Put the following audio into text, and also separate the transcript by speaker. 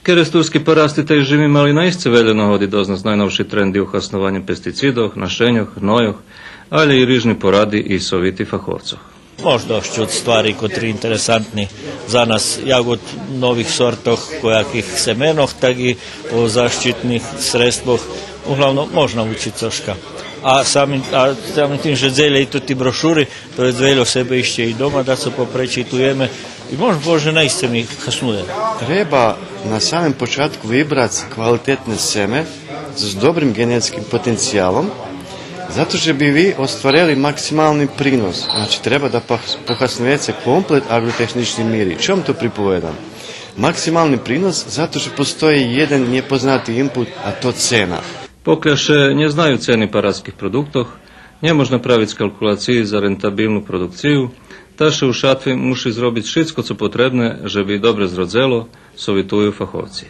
Speaker 1: Через турski porasti tej živim, ali naisce veljeno hodi doznat najnovši trendi u hasnovanju pesticidov, našenjoh, hnojoh, ali i rižni poradi i soviti fahovcoh.
Speaker 2: Možda od stvari kotri interesantni za nas jagod novih sortoh, kojakih semenoh, tak i o zaštitnih sredstvoh. Uglavnom možna učiti coška. A samim tim, že zelje i to ti brošuri, to je zveljo sebe išće i doma, da se poprečitujeme i može naiste mi hasnuje.
Speaker 3: Treba na samem početku vybrati kvalitetne seme s dobrim genetskim potencijalom, zato što bi vi ostvarili maksimalni prinos. Znači, treba da pohasnujete komplet agrotehnični miri. Čom to pripovedam? Maksimalni prinos zato što postoji jedan nepoznati input, a to cena.
Speaker 1: Pokiaľ neznajú ceny paradských produktoch, nemožno praviť kalkulácii za rentabilnú produkciu, taše u šatvi muši zrobiť všetko, co potrebné, že by dobre zrodzelo, sovitujú fachovci.